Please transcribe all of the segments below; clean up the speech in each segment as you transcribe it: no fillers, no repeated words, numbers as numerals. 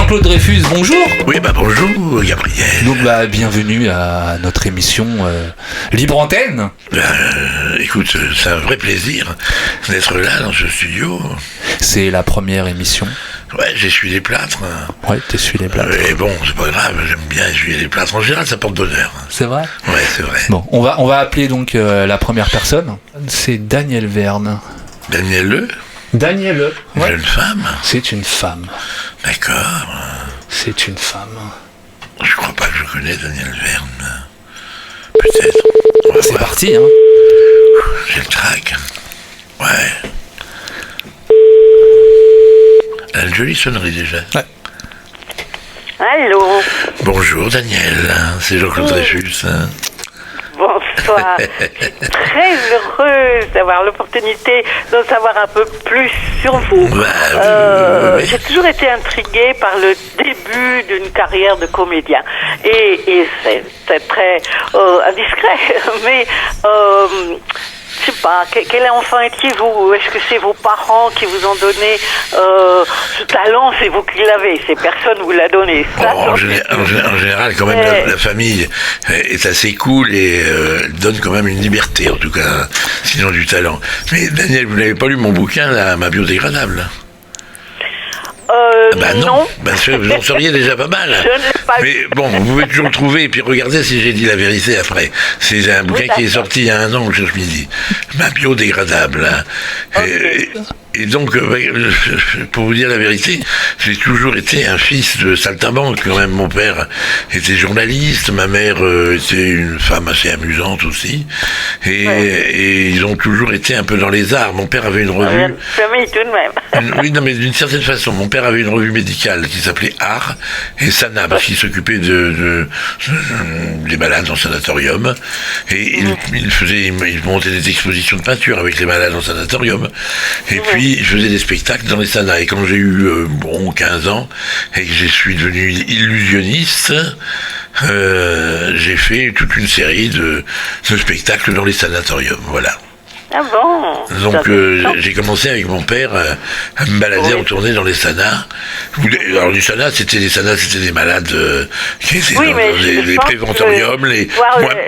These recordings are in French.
Jean-Claude Dreyfus, bonjour. Oui, bonjour Gabriel. Donc bienvenue à notre émission Libre Antenne. Écoute, c'est un vrai plaisir d'être là dans ce studio. C'est la première émission. Ouais, j'essuie les plâtres. Ouais, t'essuies les plâtres. Et bon, c'est pas grave, j'aime bien essuyer les plâtres. En général, ça porte bonheur. C'est vrai ? Ouais, c'est vrai. Bon, on va appeler donc la première personne. C'est Danielle Verne. Danielle Danielle. Une jeune femme. C'est une femme. D'accord. C'est une femme. Je crois pas que je connais Danielle Verne. Peut-être. C'est voir. parti, hein. J'ai le trac. Ouais. Elle a une jolie sonnerie déjà. Ouais. Allô. Bonjour Danielle, c'est Jean-Claude Dreyfus. Bonsoir. Je suis très heureuse d'avoir l'opportunité d'en savoir un peu plus sur vous. Oui. J'ai toujours été intriguée par le début d'une carrière de comédien. Et c'est très indiscret, mais je sais pas, quel enfant étiez-vous? Est-ce que c'est vos parents qui vous ont donné ce talent? C'est vous qui l'avez, c'est personne vous l'a donné. Ça, en général, quand même, la famille est assez cool et donne quand même une liberté, en tout cas, sinon du talent. Mais Daniel, vous n'avez pas lu mon bouquin, là, Ma biodégradable? non. Vous en seriez déjà pas mal. Je ne l'ai pas Mais bon, vous pouvez toujours le trouver et puis regardez si j'ai dit la vérité après. C'est un bouquin qui est sorti il y a 1 an, je me dis. Ma biodégradable. Okay. Et donc, pour vous dire la vérité, j'ai toujours été un fils de saltimbanque. Quand même, mon père était journaliste, ma mère était une femme assez amusante aussi. Et ils ont toujours été un peu dans les arts. Mon père avait une revue... Famille tout de même. Oui, non, mais d'une certaine façon, mon père avait une revue médicale qui s'appelait Art et Sana, parce qu'il s'occupait des malades en sanatorium. Et il montait des expositions de peinture avec les malades en sanatorium. Et puis, il faisait des spectacles dans les sanas. Et quand j'ai eu 15 ans et que je suis devenu illusionniste, j'ai fait toute une série de spectacles dans les sanatoriums. Voilà. Ah bon? Donc j'ai commencé avec mon père à me balader en tournée dans les sanas. Alors les sanas, c'était des malades qui étaient dans les préventoriums,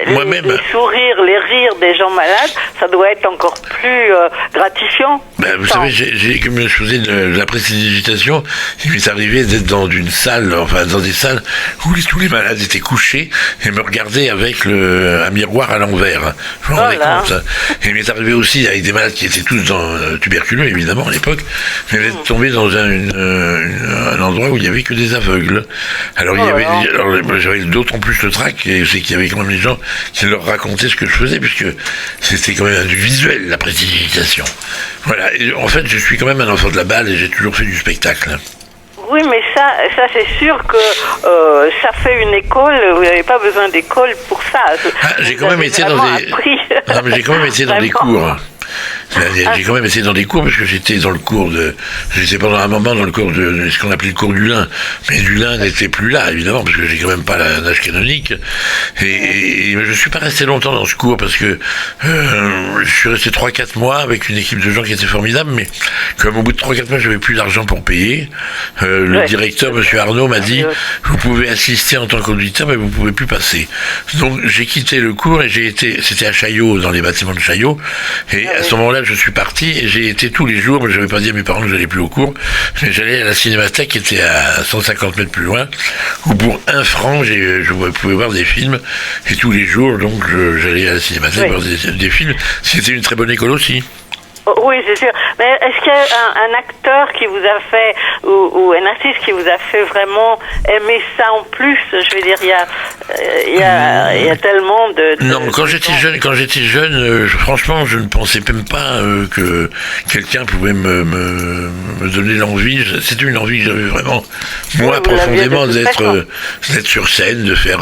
moi-même. Les sourires, les rires des gens malades, ça doit être encore plus gratifiant. Vous savez, comme je faisais de la prestidigitation, il m'est arrivé d'être dans une salle, enfin dans des salles où tous les malades étaient couchés et me regardaient avec un miroir à l'envers. Je me rendais compte. Et il m'est arrivé aussi avec des malades qui étaient tous tuberculeux, évidemment, à l'époque, mais d'être tombé dans un endroit où il n'y avait que des aveugles. Alors, j'avais d'autant plus le trac, c'est qu'il y avait quand même des gens qui leur racontaient ce que je faisais, puisque c'était quand même du visuel, la prestidigitation. Voilà. Et en fait, je suis quand même un enfant de la balle et j'ai toujours fait du spectacle. Oui, mais ça c'est sûr que ça fait une école. Vous n'avez pas besoin d'école pour ça. J'ai quand même été dans des. Non, mais j'ai quand même été dans des cours. J'ai quand même essayé dans des cours parce que j'étais dans le cours j'étais pendant un moment dans le cours de ce qu'on appelait le cours du lin, mais du lin n'était plus là évidemment parce que j'ai quand même pas l'âge canonique et je suis pas resté longtemps dans ce cours parce que je suis resté 3-4 mois avec une équipe de gens qui étaient formidables, mais comme au bout de 3-4 mois j'avais plus d'argent pour payer, le directeur monsieur Arnaud m'a dit vous pouvez assister en tant qu'auditeur mais vous pouvez plus passer. Donc j'ai quitté le cours et c'était à Chaillot, dans les bâtiments de Chaillot, et à ce moment-là, je suis parti et j'ai été tous les jours, mais je n'avais pas dit à mes parents que j'allais plus au cours, mais j'allais à la Cinémathèque qui était à 150 mètres plus loin, où pour 1 franc, je pouvais voir des films, et tous les jours, donc, j'allais à la Cinémathèque voir des films. C'était une très bonne école aussi. Oui, c'est sûr. Mais est-ce qu'il y a un acteur qui vous a fait, ou un artiste qui vous a fait vraiment aimer ça en plus? Je veux dire, il y a tellement de... Non, quand j'étais jeune, franchement, je ne pensais même pas que quelqu'un pouvait me donner l'envie. C'était une envie que j'avais vraiment, moi, profondément, d'être sur scène, de faire,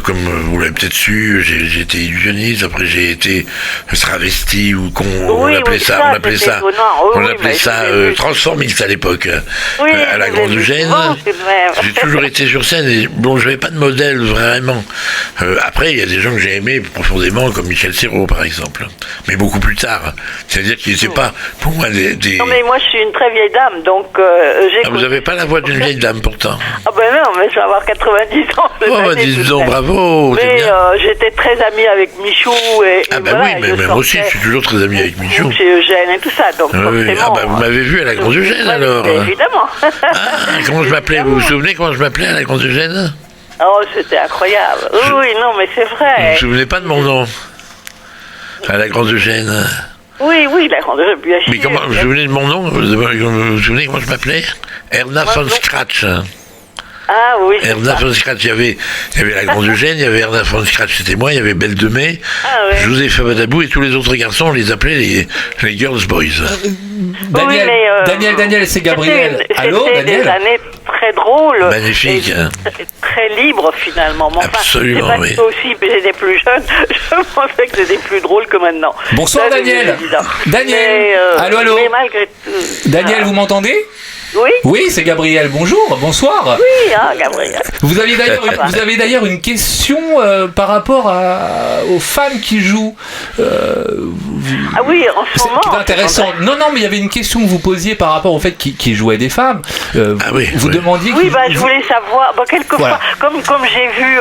comme vous l'avez peut-être su, j'ai été illusionniste, après j'ai été travesti ou appelait ça, on appelait ça transformiste à l'époque. Oui, à la Grande Eugène. J'ai toujours été sur scène et bon, je n'avais pas de modèle vraiment. Après, il y a des gens que j'ai aimés profondément, comme Michel Serrault par exemple, mais beaucoup plus tard. C'est-à-dire qu'ils n'étaient pas, pour moi, des... Non, mais moi je suis une très vieille dame, donc vous n'avez pas la voix d'une vieille dame pourtant. Ah ben non, mais je vais avoir 90 ans. Oh, bah, dis donc, bravo. Mais j'étais très amie avec Michou et ah bah voilà, oui, mais moi aussi, je suis toujours très amie avec Michou. Chez Eugène et tout ça, donc forcément... Ah bah vous m'avez vu à la Grande Eugène alors. Évidemment. Comment je m'appelais, vous vous souvenez comment je m'appelais à la Grande Eugène? Oh, c'était incroyable. Oui, non, mais c'est vrai. Vous ne vous souvenez pas de mon nom à la Grande Eugène? Oui, la Grande Eugène, bien sûr. Mais comment, vous vous souvenez de mon nom? Vous vous souvenez comment je m'appelais? Erna von Scratch. Ah oui. Erna von Scratch, il y avait la Grande Eugène, il y avait Erna von Scratch, c'était moi, il y avait Belle de Mai, Joseph Abadabou et tous les autres garçons, on les appelait les Girls Boys. Daniel, c'est Gabriel. Allô, Daniel? C'était des années très drôles. Magnifique. Très libres finalement. Mais enfin, absolument, c'est parce que aussi, j'étais plus jeune, je pensais que c'était plus drôle que maintenant. Bonsoir ça, Daniel. Daniel. Allô. Mais malgré tout. Daniel, vous m'entendez? Oui. Oui, c'est Gabriel. Bonjour, bonsoir. Oui, Gabriel. Vous avez d'ailleurs une question par rapport aux femmes qui jouent. Ah oui, en ce moment. C'est intéressant. Non, mais il y avait une question que vous posiez par rapport au fait qu'ils jouaient des femmes. Vous demandiez. Oui, je voulais savoir. Quelquefois, voilà. comme j'ai vu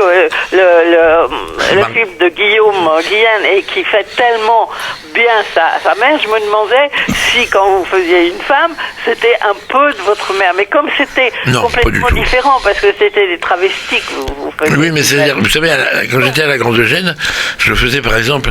le film de Guillaume Guillen et qui fait tellement bien sa mère, je me demandais si quand vous faisiez une femme, c'était un peu de votre mère. Mais comme c'était complètement différent, parce que c'était des travestis que vous faisiez. Oui, mais c'est-à-dire, vous savez, quand j'étais à la Grande Eugène, je faisais par exemple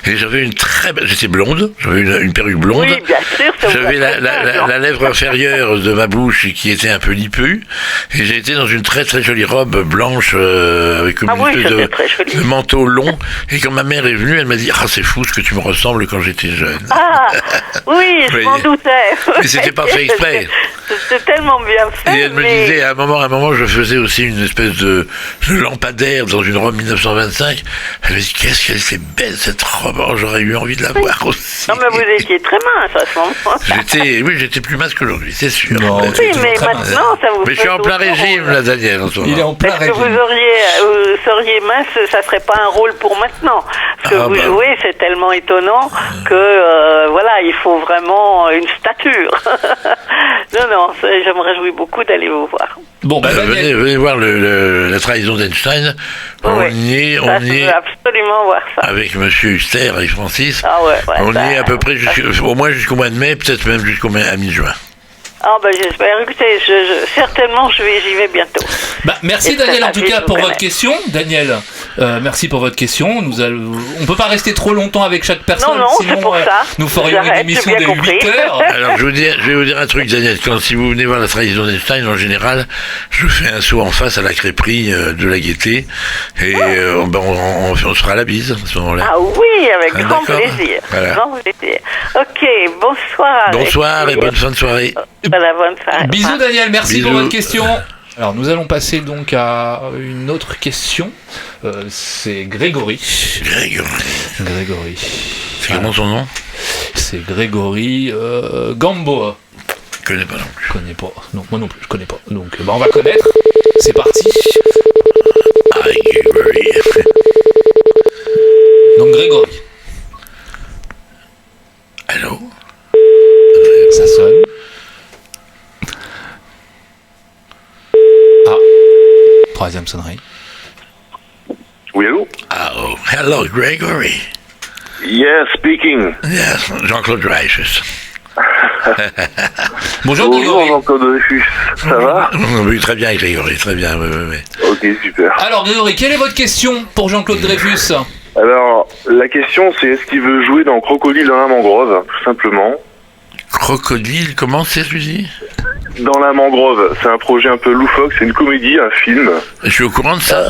et j'avais une très belle. J'étais blonde, j'avais une perruque blonde. Oui, bien sûr. J'avais la lèvre inférieure de ma bouche qui était un peu lipue. Et j'ai été dans une très très jolie robe blanche avec une espèce de manteau long. Et quand ma mère est venue, elle m'a dit: ah, c'est fou ce que tu me ressembles quand j'étais jeune. Ah, oui, je m'en doutais. Mais c'était pas fait exprès. C'était tellement bien fait. Et elle me disait, à un moment, je faisais aussi une espèce de lampadaire dans une robe 1925. Elle me dit: qu'est-ce qu'elle était belle cette robe. Oh, j'aurais eu envie de la voir aussi. Non, mais vous étiez très mince à ce moment. J'étais plus mince qu'aujourd'hui, c'est sûr. Non, oui, mais maintenant, ça vous. Mais je suis en plein régime, là, Daniel, en ce moment. Il est en plein régime. Est-ce que vous seriez mince, ça serait pas un rôle pour maintenant. Parce que vous jouez, c'est tellement étonnant que, voilà, il faut vraiment une stature. Non, je me réjouis beaucoup d'aller vous voir. Bon, venez voir la trahison d'Einstein. On y est. Je veux absolument voir ça. Avec Monsieur Huster et Francis. On y est à peu près au moins jusqu'au mois de mai, peut-être même à mi-juin. Ah j'espère. Écoutez, certainement j'y vais bientôt. Merci Daniel en tout cas pour votre question. Daniel, merci pour votre question. On peut pas rester trop longtemps avec chaque personne, sinon c'est pour ça. Nous ferions une émission de 8 heures. Alors je vais vous dire un truc, Daniel. Si vous venez voir la trahison d'Einstein, en général, je fais un saut en face à la crêperie de la Gaîté et on se fera la bise à ce moment-là. Ah oui, avec grand plaisir. Voilà. Grand plaisir. Ok, bonsoir. Bonsoir et bonne fin de soirée. Bonne soirée. Bisous Daniel, merci pour votre question. Alors nous allons passer donc à une autre question. C'est Grégory. C'est comment son nom? C'est Grégory Gamboa. Je connais pas non plus. Je connais pas. Non, moi non plus, je connais pas. Donc on va connaître. C'est parti. Donc Grégory. Allô? Ça sonne. Troisième sonnerie. Oui, allô? Oh, hello, Gregory. Yes, speaking. Yes, Jean-Claude Dreyfus. Bonjour Grégory. Jean-Claude Dreyfus, ça va? Oui, très bien Grégory, très bien. Oui. Ok, super. Alors Grégory, quelle est votre question pour Jean-Claude Dreyfus? Alors, la question c'est est-ce qu'il veut jouer dans Crocodile dans la mangrove, tout simplement? Crocodile, comment c'est celui-ci? Dans la mangrove, c'est un projet un peu loufoque, c'est une comédie, un film. Je suis au courant de ça.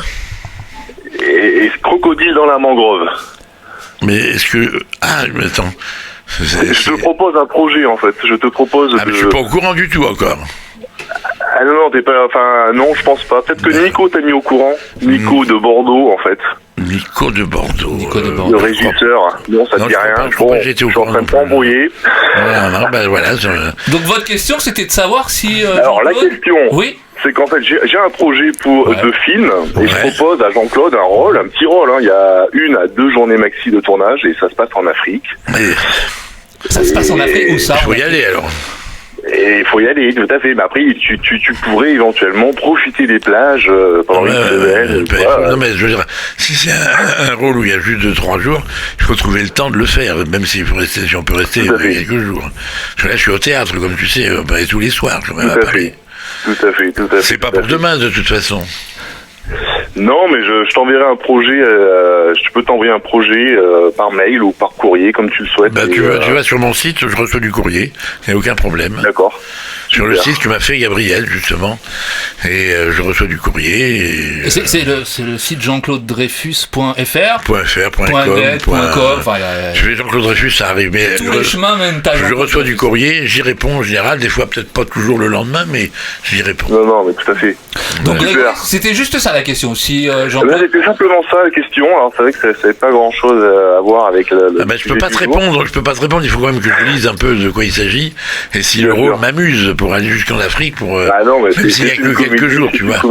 Et Crocodile dans la mangrove. Mais est-ce que... Ah, mais attends. Je te propose un projet en fait, je te propose mais je suis pas au courant du tout encore. Ah non, t'es pas... Enfin, non, je pense pas. Peut-être que Nico t'a mis au courant. Nico de Bordeaux, en fait. Nico de Bordeaux. Le régisseur. Non, ça te dit rien. Je suis en train de t'embrouiller. Voilà. Donc votre question, c'était de savoir si... Alors, la question... Oui. C'est qu'en fait, j'ai un projet de film et je propose à Jean-Claude un petit rôle. Hein. Il y a 1 à 2 journées maxi de tournage et ça se passe en Afrique. Ça se passe en Afrique ou ça? Il faut y aller alors. Et il faut y aller, tout à fait. Mais après, tu pourrais éventuellement profiter des plages pendant une semaine. Non, mais je veux dire, si c'est un rôle où il y a juste 2-3 jours, il faut trouver le temps de le faire, même si on peut rester quelques jours. Parce que là, je suis au théâtre, comme tu sais, tous les soirs, je même à Paris. Tout à fait. C'est pas pour demain, de toute façon. Non, mais je t'enverrai un projet. Je peux t'envoyer un projet par mail ou par courrier, comme tu le souhaites. Tu vas sur mon site, je reçois du courrier. Il n'y a aucun problème. D'accord. Sur le site que m'a fait Gabriel, justement. Et je reçois du courrier. C'est le site jean-claude-dreyfus.fr .com. Enfin, je fais Jean-Claude Dreyfus, ça arrive. Mais tous les chemins mènent à je reçois du courrier, j'y réponds en général. Des fois, peut-être pas toujours le lendemain, mais j'y réponds. Non, mais tout à fait. Donc, c'était juste ça la question. Si Jean-Claude... C'était simplement ça la question. Alors, c'est vrai que ça n'avait pas grand-chose à voir avec je peux pas te répondre. Il faut quand même que je lise un peu de quoi il s'agit. Et si le rôle m'amuse pour aller jusqu'en Afrique, même s'il n'y a que quelques jours, tu vois.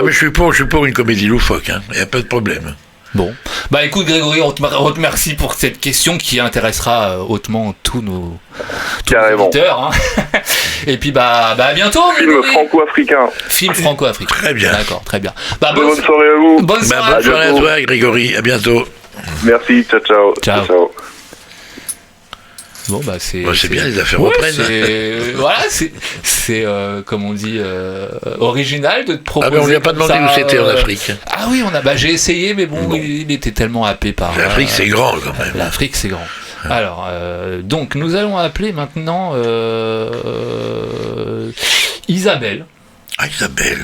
Mais je suis pour une comédie loufoque. Il n'y a pas de problème. Bon, écoute Grégory, on te remercie pour cette question qui intéressera hautement tous nos auditeurs. Hein. Et puis à bientôt. Film franco-africain. Film franco-africain. Très bien. D'accord, très bien. Bonne soirée à vous. Bonne soirée à toi, Grégory. À bientôt. Merci. Ciao. Bon c'est bien, les affaires reprennent. Voilà, c'est comme on dit original de te proposer. Mais on lui a pas demandé où c'était en Afrique. Ah oui, j'ai essayé, mais bon, il était tellement happé par. L'Afrique, c'est grand quand même. L'Afrique, c'est grand. Alors, donc nous allons appeler maintenant Isabelle. Ah, Isabelle.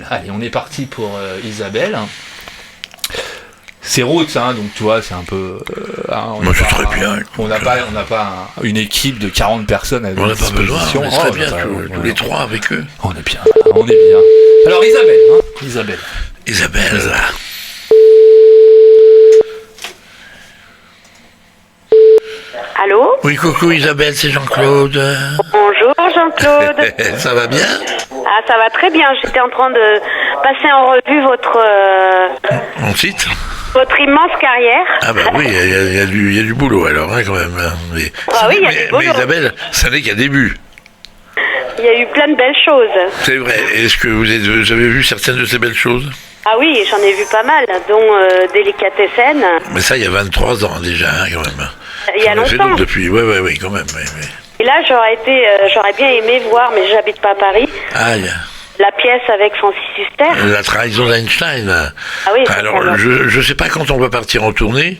Allez, on est parti pour Isabelle. C'est route, donc tu vois, c'est un peu. Moi, c'est très bien. On n'a pas une équipe de 40 personnes à on n'a pas besoin. On est très bien, tous les 3 avec eux. On est bien. Alors, Isabelle. Allô? Oui, coucou Isabelle, c'est Jean-Claude. Bonjour Jean-Claude. Ça va bien? Ah, ça va très bien. J'étais en train de passer en revue Mon site? Votre immense carrière. Ah oui, il y a du boulot alors, quand même. Oui, il y a du boulot. Mais Isabelle, ça n'est qu'un début. Il y a eu plein de belles choses. C'est vrai. Est-ce que vous avez vu certaines de ces belles choses? Ah oui, j'en ai vu pas mal, dont Délicatessen. Mais ça, il y a 23 ans déjà, quand même. Il y a longtemps. Depuis, oui, quand même. Oui. Et là, j'aurais bien aimé voir, mais j'habite pas à Paris. La pièce avec Francis Huster. La trahison d'Einstein. Ah oui. Alors, je sais pas quand on va partir en tournée,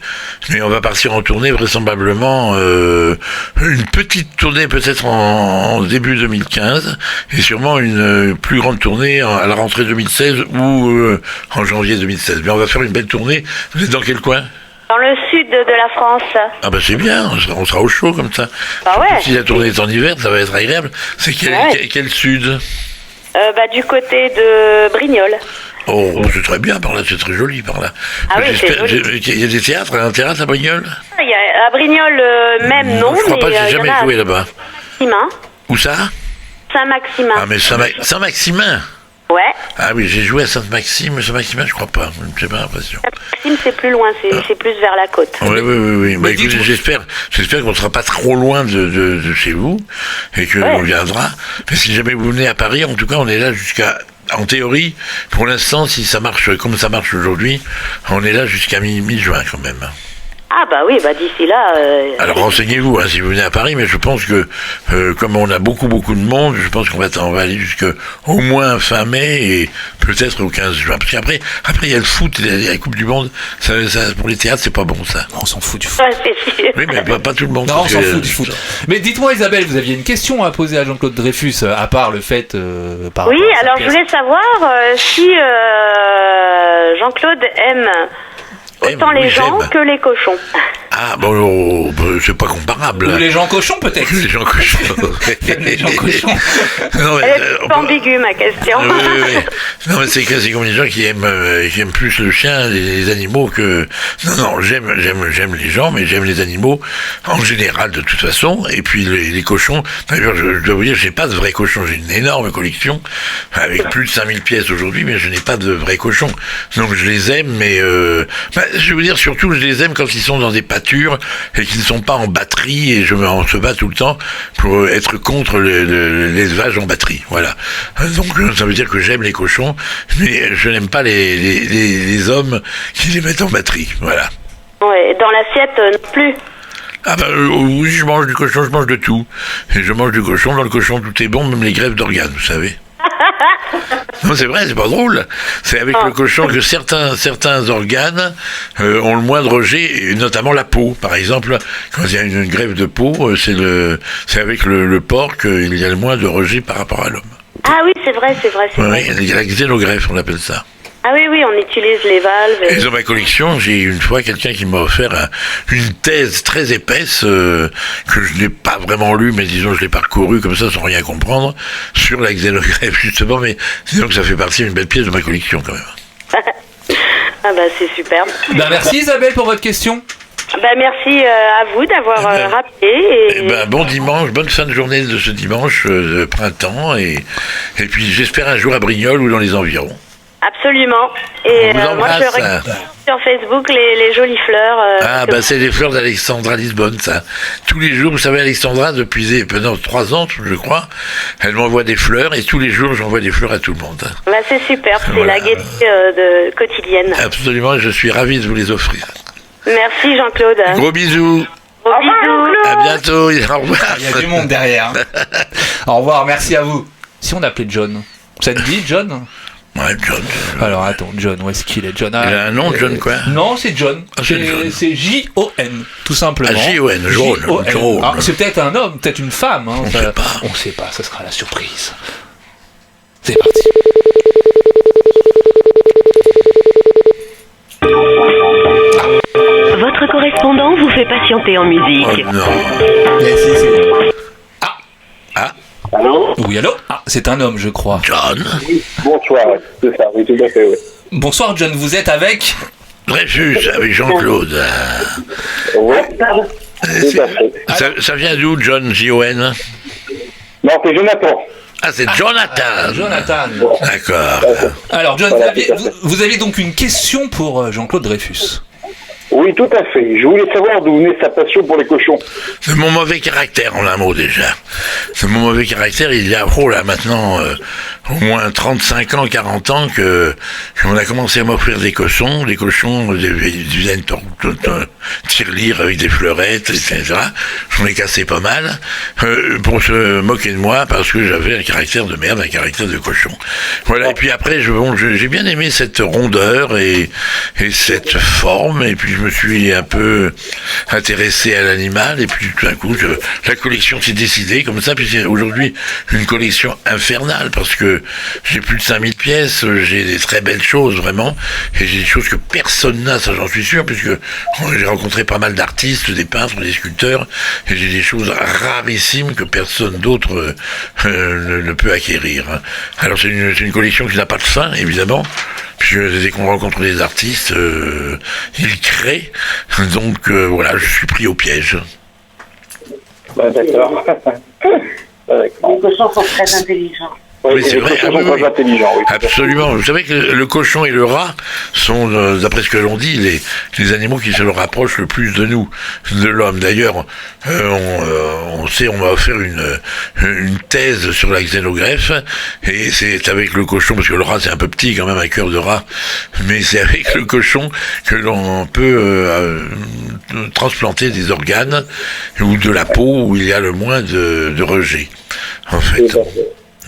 mais on va partir en tournée vraisemblablement une petite tournée peut-être en début 2015 et sûrement une plus grande tournée à la rentrée 2016 ou en janvier 2016. Mais on va faire une belle tournée. Vous êtes dans quel coin? Dans le sud de la France. Ah c'est bien, on sera au chaud comme ça. Si la tournée est en hiver, ça va être agréable. C'est quel sud? Du côté de Brignoles. Oh, c'est très bien par là, c'est très joli par là. Ah oui, c'est joli. Il y a des théâtres, un théâtre à Brignoles? À Brignoles même non, je crois pas que j'ai jamais joué là-bas. Saint-Maximin. Où ça? Saint-Maximin. Ah mais Saint-Maximin? Ouais. Ah oui, j'ai joué à Sainte-Maxime, Saint-Maximin je crois pas, j'ai pas l'impression. Sainte-Maxime c'est plus loin, c'est plus vers la côte. Oui. Bah, écoutez, j'espère qu'on ne sera pas trop loin de chez vous et qu'on viendra. Mais si jamais vous venez à Paris, en tout cas on est là en théorie, pour l'instant, si ça marche comme ça marche aujourd'hui, on est là jusqu'à mi-juin quand même. Ah oui, d'ici là... Alors renseignez-vous si vous venez à Paris, mais je pense que comme on a beaucoup de monde, je pense qu'on va aller jusqu'au moins fin mai et peut-être au 15 juin. Parce qu'après il y a le foot, la Coupe du Monde, ça, pour les théâtres c'est pas bon ça. On s'en fout du foot. Oui, mais pas tout le monde. Non, on s'en fout du foot. Mais dites-moi Isabelle, vous aviez une question à poser à Jean-Claude Dreyfus, à part le fait... Oui, alors je voulais savoir si Jean-Claude aime... Autant les gens que les cochons. Ah, bon, c'est pas comparable. Ou les gens cochons, peut-être. Les gens cochons. Les gens cochons. Non, mais, elle est ambiguë, ma question. Oui. Non, mais c'est comme les gens qui aiment plus le chien, les animaux que... Non, j'aime les gens, mais j'aime les animaux en général, de toute façon. Et puis, les cochons, d'ailleurs, je dois vous dire, j'ai pas de vrais cochons. J'ai une énorme collection, avec plus de 5000 pièces aujourd'hui, mais je n'ai pas de vrais cochons. Donc, je les aime, mais... je vais vous dire, surtout, je les aime quand ils sont dans des pâtures et qu'ils ne sont pas en batterie, et on se bat tout le temps pour être contre l'élevage en batterie. Voilà. Donc, ça veut dire que j'aime les cochons, mais je n'aime pas les hommes qui les mettent en batterie. Voilà. Ouais, dans l'assiette non plus. Ah oui, je mange du cochon, je mange de tout. Et je mange du cochon, dans le cochon tout est bon, même les greffes d'organes, vous savez. Non, c'est vrai, c'est pas drôle. C'est avec le cochon que certains organes ont le moins de rejet, et notamment la peau. Par exemple, quand il y a une greffe de peau, c'est avec le porc qu'il y a le moins de rejet par rapport à l'homme. Ah oui, c'est vrai. Oui, il y a la xénogreffe, on appelle ça. Ah oui, on utilise les valves. Et dans ma collection, j'ai une fois quelqu'un qui m'a offert une thèse très épaisse que je n'ai pas vraiment lue, mais disons je l'ai parcourue comme ça sans rien comprendre, sur la xénogreffe justement, mais disons que ça fait partie d'une belle pièce de ma collection quand même. Ah c'est superbe. Merci Isabelle pour votre question. Merci à vous d'avoir rappelé. Bon dimanche, bonne fin de journée de ce dimanche de printemps, et puis j'espère un jour à Brignoles ou dans les environs. Absolument. Et moi je regarde sur Facebook les jolies fleurs. C'est les fleurs d'Alexandra Lisbonne, ça. Tous les jours, vous savez, Alexandra, depuis pendant 3 ans, je crois, elle m'envoie des fleurs, et tous les jours, j'envoie des fleurs à tout le monde. C'est super, c'est la gaieté quotidienne. Absolument, je suis ravi de vous les offrir. Merci Jean-Claude. Gros bisous. Gros bisous. À bientôt. Au revoir. Il y a du monde derrière. Au revoir, merci à vous. Si on appelait John, ça te dit John? Ouais, John. Alors attends, John, où est-ce qu'il est, John? Il a un nom, John quoi? Non, c'est John. C'est J-O-N, tout simplement. J-O-N, John. C'est peut-être un homme, peut-être une femme. Hein. On sait pas, ça sera la surprise. C'est parti. Votre correspondant vous fait patienter en musique. Oh non. Allô? Oui, allô? C'est un homme, je crois. John. Bonsoir, c'est ça, oui, tout à fait, oui. Bonsoir, John, vous êtes avec Dreyfus, avec Jean-Claude. Oui, tout à fait. Ça vient d'où, John, J-O-N? Non, c'est Jonathan. Ah, c'est Jonathan. Jonathan. D'accord. Alors, John, vous aviez donc une question pour Jean-Claude Dreyfus. Oui, tout à fait. Je voulais savoir d'où venait sa passion pour les cochons. C'est mon mauvais caractère, en un mot déjà. C'est mon mauvais caractère, il y a, maintenant, au moins 35 ans, 40 ans, qu'on a commencé à m'offrir des cochons, des dizaines de tirelire avec des fleurettes, etc. J'en ai cassé pas mal, pour se moquer de moi, parce que j'avais un caractère de merde, un caractère de cochon. Voilà, et puis après, j'ai bien aimé cette rondeur et cette forme, et puis je me suis un peu intéressé à l'animal, et puis tout d'un coup, la collection s'est décidée comme ça, puis c'est aujourd'hui une collection infernale, parce que j'ai plus de 5000 pièces, j'ai des très belles choses, vraiment, et j'ai des choses que personne n'a, ça j'en suis sûr, puisque j'ai rencontré pas mal d'artistes, des peintres, des sculpteurs, et j'ai des choses rarissimes que personne d'autre ne peut acquérir. Alors c'est une collection qui n'a pas de fin, évidemment, puisque dès qu'on rencontre des artistes, ils créent, donc voilà, je suis pris au piège. D'accord. Les cochons sont très intelligents. Oui, c'est vrai. Très intelligents, oui. Absolument. Vous savez que le cochon et le rat sont, d'après ce que l'on dit, les animaux qui se rapprochent le plus de nous, de l'homme. D'ailleurs, on m'a offert une thèse sur la xénogreffe, et c'est avec le cochon, parce que le rat c'est un peu petit quand même, un cœur de rat, mais c'est avec le cochon que l'on peut transplanter des organes ou de la peau où il y a le moins de rejet, en fait.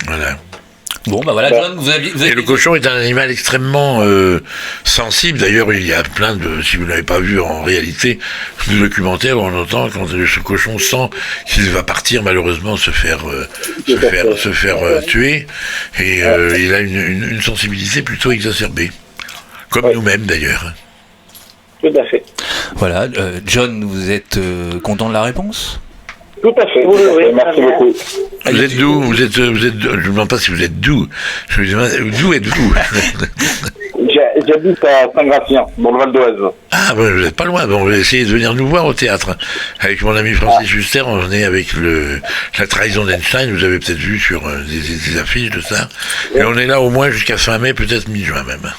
Voilà. Bon, voilà, John, vous avez... Et le cochon est un animal extrêmement sensible. D'ailleurs, il y a plein de, si vous ne l'avez pas vu en réalité, de documentaires où on entend quand ce cochon sent qu'il va partir, malheureusement, se faire tuer. Et il a une sensibilité plutôt exacerbée. Comme nous-mêmes, d'ailleurs. Tout à fait. Voilà, John, vous êtes content de la réponse ? Tout à fait. Oui, merci beaucoup. Vous êtes d'où ? Vous êtes, je ne me demande pas si vous êtes d'où. Je me demande d'où êtes-vous ? J'habite à Saint-Gratien, dans le Val d'Oise. Ah, ben, vous n'êtes pas loin. Bon, on va essayer de venir nous voir au théâtre. Avec mon ami Francis Huster, on est avec la trahison d'Einstein. Vous avez peut-être vu sur des affiches de ça. Et on est là au moins jusqu'à fin mai, peut-être mi-juin même.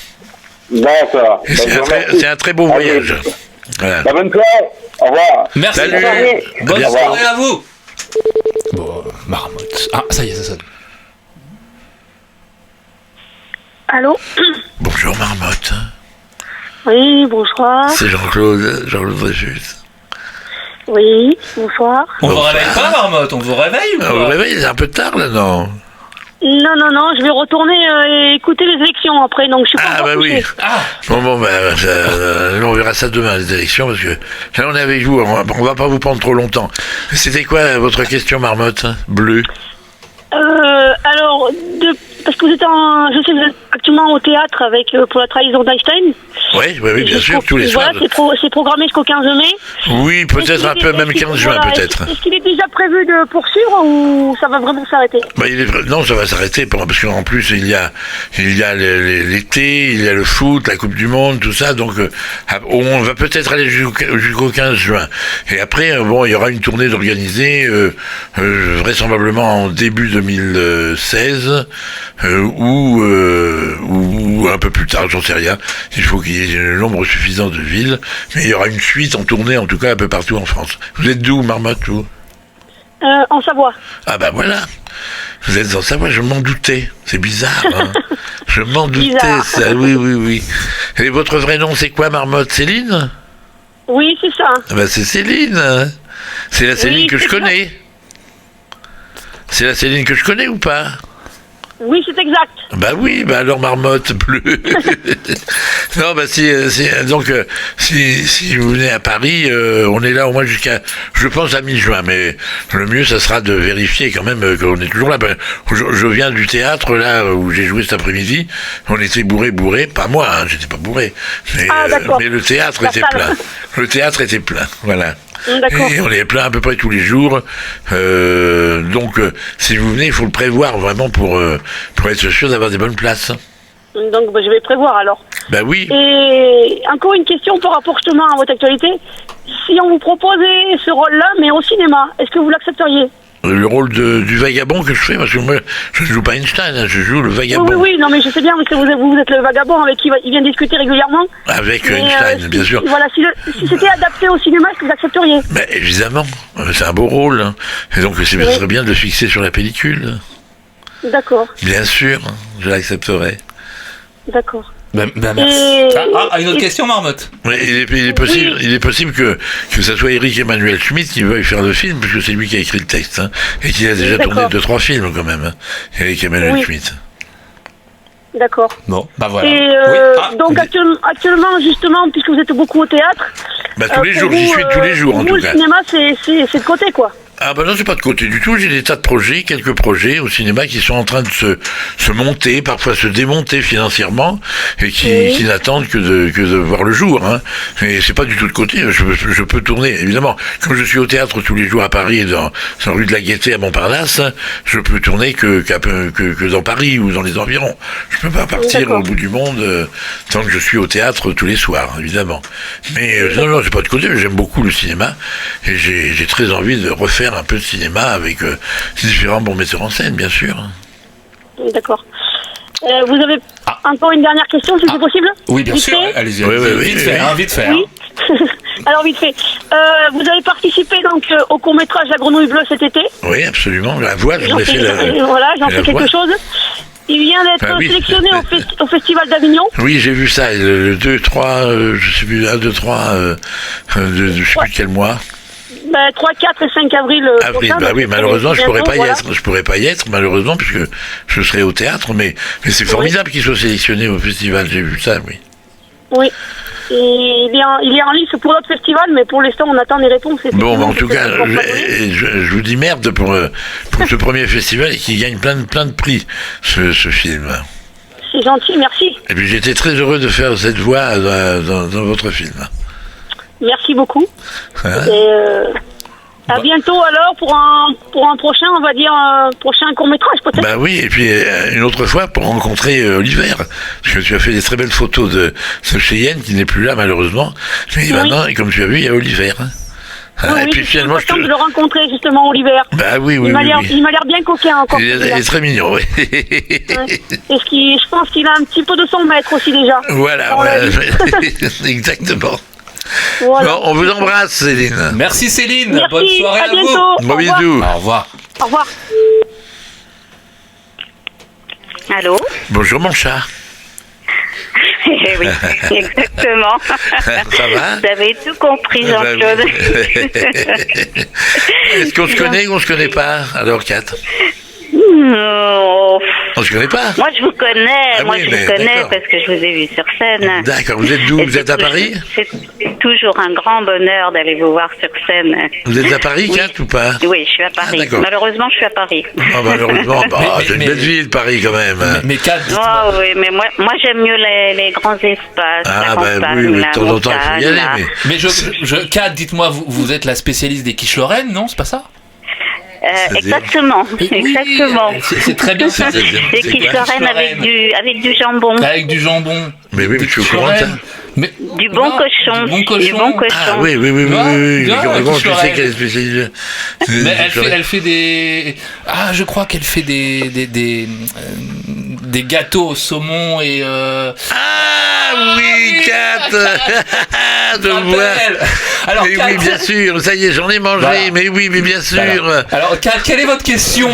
D'accord. Et c'est un très beau voyage. Voilà. Bonne soirée. Au revoir. Merci. Salut. Bonne soirée à vous. Bon, marmotte. Ah, ça y est, ça sonne. Allô ? Bonjour Marmotte. Oui, bonsoir. C'est Jean-Claude Dreyfus. Oui, bonsoir. On vous réveille pas, marmotte ? On vous réveille ou pas ? On vous réveille, c'est un peu tard là, non ? Non, je vais retourner écouter les élections après, donc je suis pas Ah, encore bah oui. Ah. Bon, on verra ça demain, les élections, parce que là, on est avec vous, on va pas vous prendre trop longtemps. C'était quoi votre question, Marmotte bleue ? Alors, parce que je sais que vous êtes actuellement au théâtre avec pour la trahison d'Einstein. Oui, bien sûr, tous les soirs. Voilà, c'est programmé jusqu'au 15 mai. Oui, peut-être un peu, même 15 juin, peut-être. Est-ce qu'il est déjà prévu de poursuivre ou ça va vraiment s'arrêter ? Non, ça va s'arrêter, parce qu'en plus, il y a l'été, il y a le foot, la Coupe du Monde, tout ça, donc on va peut-être aller jusqu'au 15 juin. Et après, il y aura une tournée d'organiser, vraisemblablement en début 2016, ou un peu plus tard, j'en sais rien. Il faut qu'il y ait un nombre suffisant de villes, mais il y aura une suite en tournée, en tout cas un peu partout en France. Vous êtes d'où, Marmotte, vous ? En Savoie. Ah bah voilà, vous êtes en Savoie, je m'en doutais. C'est bizarre, hein. Je m'en doutais, ça, oui. Et votre vrai nom, c'est quoi, Marmotte ? Céline ? Oui, c'est ça. Ah bah c'est Céline, hein. C'est la Céline que je connais. C'est la Céline que je connais ou pas ? Oui, c'est exact. Bah oui, alors Marmotte bleue. Non, si vous venez à Paris, on est là au moins jusqu'à, je pense, à mi-juin, mais le mieux, ça sera de vérifier quand même qu'on est toujours là. Je viens du théâtre, là, où j'ai joué cet après-midi, on était bourré, pas moi, hein, j'étais pas bourré, mais le théâtre était plein. Le théâtre était plein, voilà. D'accord. Et on est plein à peu près tous les jours. Donc, si vous venez, il faut le prévoir vraiment pour être sûr d'avoir des bonnes places. Donc, je vais prévoir alors. Bah oui. Et encore une question par rapport justement à votre actualité. Si on vous proposait ce rôle-là, mais au cinéma, est-ce que vous l'accepteriez ? Le rôle du vagabond que je fais, parce que moi, je ne joue pas Einstein, hein, je joue le vagabond. Oui, non, mais je sais bien, parce que vous êtes le vagabond avec qui il vient discuter régulièrement. Avec Einstein, bien sûr. Voilà, si c'était adapté au cinéma, est-ce que vous accepteriez ? Mais évidemment, c'est un beau rôle. Hein. Et donc, ce serait bien de le fixer sur la pellicule. D'accord. Bien sûr, je l'accepterai. D'accord. Merci. Une autre question, Marmotte. Oui, il est possible que ça soit Eric Emmanuel Schmitt qui veuille faire le film, puisque c'est lui qui a écrit le texte, hein, et qui a déjà tourné 2-3 films quand même, hein, Eric Emmanuel Schmitt. D'accord. Bon, bah voilà. Et donc actuellement, justement, puisque vous êtes beaucoup au théâtre... tous les jours, j'y suis tous les jours en tout cas. Le cinéma, c'est de côté, quoi. Ah bah non, c'est pas de côté du tout, j'ai des tas de projets, quelques projets au cinéma qui sont en train de se monter, parfois se démonter financièrement, et qui n'attendent que de voir le jour, hein. Mais c'est pas du tout de côté, je peux tourner, évidemment, comme je suis au théâtre tous les jours à Paris, dans rue de la Gaîté à Montparnasse, je peux tourner que dans Paris ou dans les environs. Je peux pas partir au bout du monde, tant que je suis au théâtre tous les soirs, évidemment. Mais non, c'est pas de côté, j'aime beaucoup le cinéma, et j'ai très envie de refaire un peu de cinéma avec différents bons metteurs en scène, bien sûr. D'accord. Vous avez encore une dernière question, si c'est possible ? Oui, bien sûr. Allez-y. Vite fait. Oui. Alors, vite fait. Vous avez participé donc au court-métrage La Grenouille Bleue cet été ? Oui, absolument. La voix, j'en ai fait j'en sais quelque chose. Il vient d'être sélectionné au Festival d'Avignon. Oui, j'ai vu ça. Le 2-3, je sais plus, 1, 2, 3, je sais plus quel mois. 3, 4 et 5 avril. Bah oui, malheureusement, je pourrais pas y être. Je pourrais pas y être, malheureusement, puisque je serai au théâtre, mais c'est formidable qu'il soit sélectionné au festival, j'ai vu ça, oui. Oui. Et il est en liste pour d'autres festivals, mais pour l'instant, on attend les réponses. Bon, en tout cas, je vous dis merde pour ce premier festival et qu'il gagne plein de prix, ce film. C'est gentil, merci. Et puis j'étais très heureux de faire cette voix dans votre film. Merci beaucoup. Hein? Et à bientôt alors pour un prochain, on va dire, prochain court-métrage peut-être. Bah oui, et puis une autre fois pour rencontrer Oliver. Parce que tu as fait des très belles photos de ce Cheyenne qui n'est plus là malheureusement. Mais maintenant, et comme tu as vu, il y a Oliver. Hein. Oui, et puis finalement, je suis contente de le rencontrer justement, Oliver. Bah oui, il m'a l'air bien coquin encore. Il est très mignon, oui. Et je pense qu'il a un petit peu de son maître aussi déjà. Voilà, exactement. Voilà. Bon, on vous embrasse, Céline. Merci Céline. Merci, Bonne soirée à bientôt. vous. Bon bisous. Au revoir. Au revoir. Allô? Bonjour mon chat. Oui, exactement. Ça va? Vous avez tout compris, Jean-Claude. Est-ce qu'on se connaît ou on se connaît pas? Alors, Kat? On se connaît pas? Moi, je vous connais. Vous connais parce que je vous ai vu sur scène. D'accord. Vous êtes d'où? Vous êtes à Paris? C'est toujours un grand bonheur d'aller vous voir sur scène. Vous êtes à Paris, Kat, ou pas? Oui, je suis à Paris. Malheureusement, je suis à Paris. Malheureusement, c'est une belle ville, Paris, quand même. Mais Kat, oui, mais moi j'aime mieux les grands espaces, la campagne, oui, de temps en temps, il faut y aller. Mais Kat, dites-moi, vous êtes la spécialiste des quiches lorraines, non? C'est pas ça? Exactement. C'est très bien ça. Des quiches lorraines avec du jambon. Avec du jambon. Mais oui, mais je suis au courant de ça. Du bon cochon. Du bon cochon. Ah oui. Comment tu sais qu'elle est spécialisée? Mais elle fait des. Ah, je crois qu'elle fait des gâteaux au saumon et. Ah oui, Kat. De voir. Alors, mais oui, bien sûr. Ça y est, j'en ai mangé. Voilà. Mais oui, mais bien sûr. Voilà. Alors, Kat, quelle est votre question?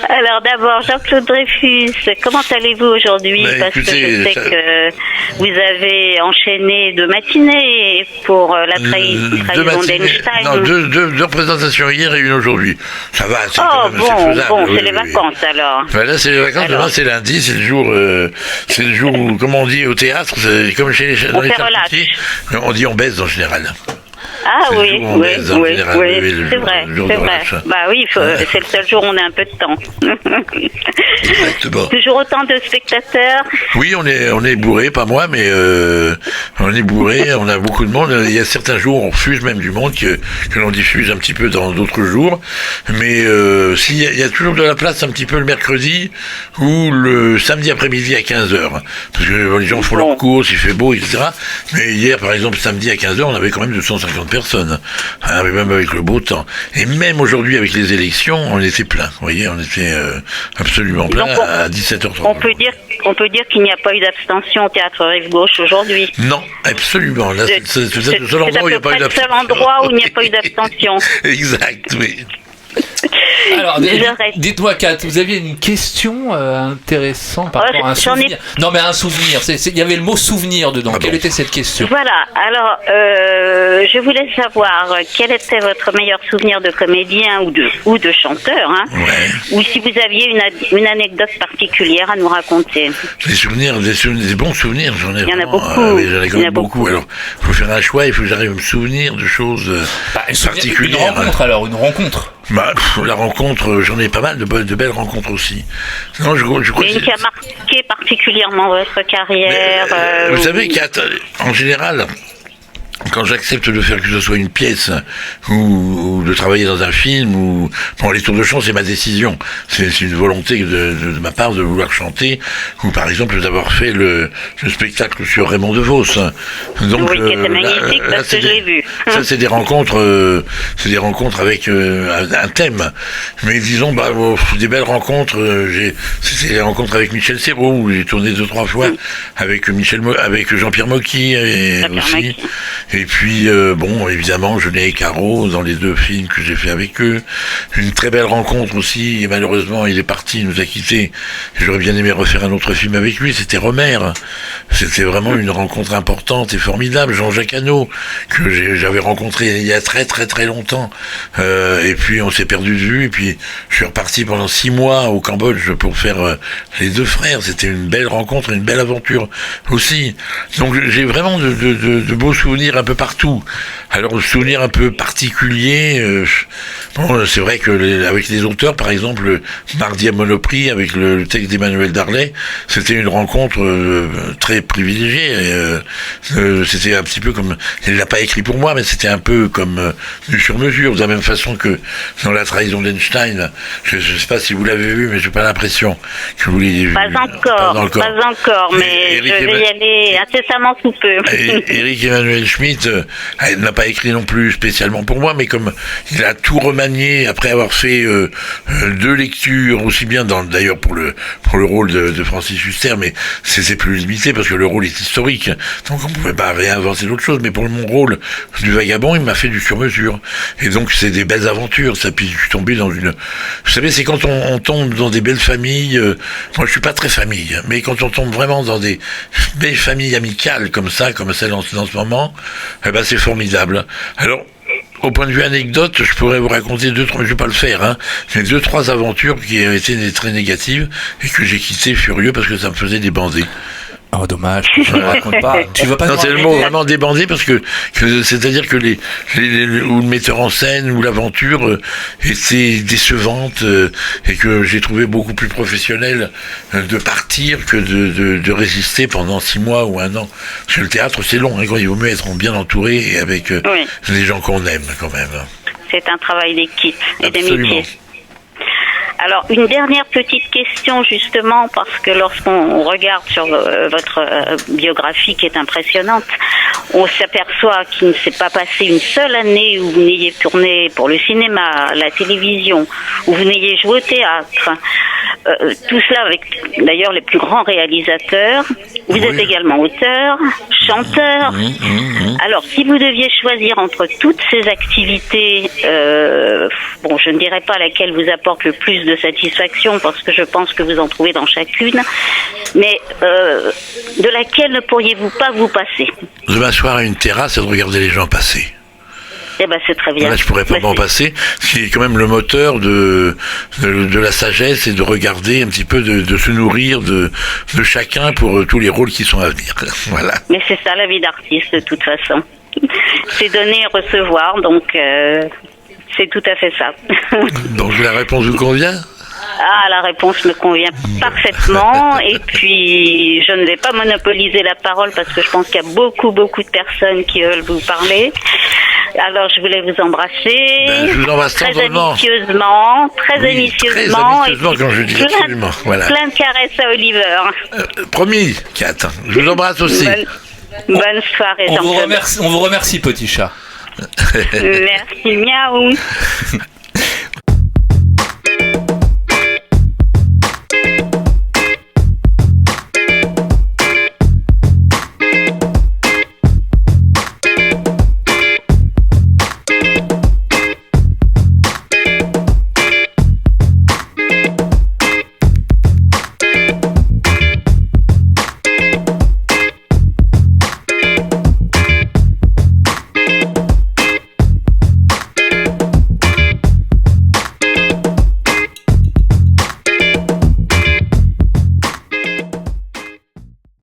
Alors d'abord, Jean-Claude Dreyfus, comment allez-vous aujourd'hui? Parce que je sais que vous avez enchaîné 2 matinées pour la trahison d'Einstein. Non, deux représentations hier et une aujourd'hui. Ça va, c'est bon, c'est les vacances alors. Là, c'est les vacances, demain c'est lundi, c'est le jour où, comme on dit au théâtre, c'est comme dans les petits, on dit on baise en général. Ah oui, c'est vrai. Bah oui, c'est le seul jour où on a un peu de temps. Exactement. Toujours autant de spectateurs. Oui, on est bourré, pas moi, mais on est bourré, on a beaucoup de monde. Il y a certains jours, on refuse même du monde que l'on diffuse un petit peu dans d'autres jours. Mais il y a toujours de la place un petit peu le mercredi ou le samedi après-midi à 15h. Parce que les gens font leurs courses, il fait beau, etc. Mais hier, par exemple, samedi à 15h, on avait quand même 250 personnes. Mais même avec le beau temps. Et même aujourd'hui, avec les élections, on était plein. Vous voyez, on était absolument plein à 17h30. On peut dire qu'il n'y a pas eu d'abstention au Théâtre Rive-Gauche aujourd'hui. Non, absolument. Là, c'est le seul endroit où il n'y a pas eu d'abstention. C'est le seul endroit où il n'y a pas eu d'abstention. Exact, oui. Alors, dites-moi, Kat, vous aviez une question intéressante par rapport à un souvenir. Non, mais un souvenir. Il y avait le mot souvenir dedans. Quelle était cette question? Voilà. Alors, je voulais savoir quel était votre meilleur souvenir de comédien ou de chanteur, hein, ou si vous aviez une anecdote particulière à nous raconter. Des bons souvenirs, j'en ai. Il y en a beaucoup. J'en ai quand même beaucoup. Alors, il faut faire un choix. Il faut que j'arrive à me souvenir de choses particulières. Une rencontre. La rencontre, j'en ai pas mal de belles rencontres aussi. Non, je crois une qui a marqué particulièrement votre carrière. Vous savez qu'en général, quand j'accepte de faire que ce soit une pièce ou de travailler dans un film les tours de chant, c'est ma décision. C'est une volonté de ma part de vouloir chanter ou par exemple d'avoir fait le spectacle sur Raymond DeVos. Donc, oui, qui était magnifique parce que je l'ai vu. Ça, c'est des rencontres avec un thème. Mais disons, des belles rencontres. C'est des rencontres avec Michel Serrault où j'ai tourné 2-3 fois avec Jean-Pierre Mocky aussi. Et puis, évidemment, Jeunet et Caro, dans les 2 films que j'ai fait avec eux. Une très belle rencontre aussi, et malheureusement, il est parti, il nous a quittés. J'aurais bien aimé refaire un autre film avec lui, c'était Romer. C'était vraiment une rencontre importante et formidable. Jean-Jacques Hano, que j'avais rencontré il y a très très très longtemps. Et puis, on s'est perdu de vue, et puis, je suis reparti pendant 6 mois au Cambodge pour faire Les 2 frères. C'était une belle rencontre, une belle aventure aussi. Donc, j'ai vraiment de beaux souvenirs lire un peu partout. Alors, le souvenir un peu particulier, c'est vrai que avec les auteurs, par exemple, Mardi à Monoprix, avec le texte d'Emmanuel Darlet, c'était une rencontre très privilégiée. C'était un petit peu comme, il l'a pas écrit pour moi, mais c'était un peu comme du sur-mesure, de la même façon que dans La trahison d'Einstein. Je sais pas si vous l'avez vu, mais j'ai pas l'impression que vous l'ayez vu. Pas encore, mais je vais y aller incessamment sous peu. Éric Emmanuel Schmitt n'a pas écrit non plus spécialement pour moi, mais comme il a tout remanié après avoir fait 2 lectures, aussi bien d'ailleurs pour le rôle de Francis Huster, mais c'est plus limité parce que le rôle est historique, donc on pouvait pas réinventer d'autres choses. Mais pour mon rôle du vagabond, il m'a fait du sur-mesure, et donc c'est des belles aventures. Ça, puis je suis tombé dans une, vous savez, c'est quand on tombe dans des belles familles. Moi, je suis pas très famille, mais quand on tombe vraiment dans des belles familles amicales comme celle en ce moment, eh ben c'est formidable. Alors, au point de vue anecdote, je pourrais vous raconter je vais pas le faire, hein, mais 2-3 aventures qui ont été très négatives et que j'ai quitté furieux parce que ça me faisait débander. Oh, dommage, je ne raconte pas. Tu veux pas? Non, c'est le mot vraiment débandé parce que c'est-à-dire que ou le metteur en scène ou l'aventure était décevante et que j'ai trouvé beaucoup plus professionnel de partir que de résister pendant 6 mois ou 1 an. Parce que le théâtre, c'est long, hein, quand il vaut mieux être bien entouré et avec des gens qu'on aime quand même. C'est un travail d'équipe et Absolument. d'amitié. Alors, une dernière petite question, justement, parce que lorsqu'on regarde sur votre biographie qui est impressionnante, on s'aperçoit qu'il ne s'est pas passé une seule année où vous n'ayez tourné pour le cinéma, la télévision, où vous n'ayez joué au théâtre. Tout cela avec, d'ailleurs, les plus grands réalisateurs. Vous êtes également auteur, chanteur. Alors, si vous deviez choisir entre toutes ces activités, je ne dirais pas laquelle vous apporte le plus de satisfaction, parce que je pense que vous en trouvez dans chacune, mais de laquelle ne pourriez-vous pas vous passer? De m'asseoir à une terrasse et de regarder les gens passer. Eh ben, c'est très bien. Là, je pourrais pas m'en passer. C'est quand même le moteur de la sagesse et de regarder un petit peu, de se nourrir de chacun pour tous les rôles qui sont à venir. Voilà. Mais c'est ça la vie d'artiste, de toute façon. C'est donner et recevoir, donc c'est tout à fait ça. Donc la réponse vous convient? Ah, la réponse me convient parfaitement. Et puis, je ne vais pas monopoliser la parole parce que je pense qu'il y a beaucoup de personnes qui veulent vous parler. Alors, je voulais vous embrasser. Je vous embrasse très tendrement. amicieusement. Très amicieusement, quand je dis absolument. Voilà. Plein de caresses à Oliver. Promis, Kat. Je vous embrasse aussi. Bonne soirée, on vous remercie, petit chat. Merci, miaou.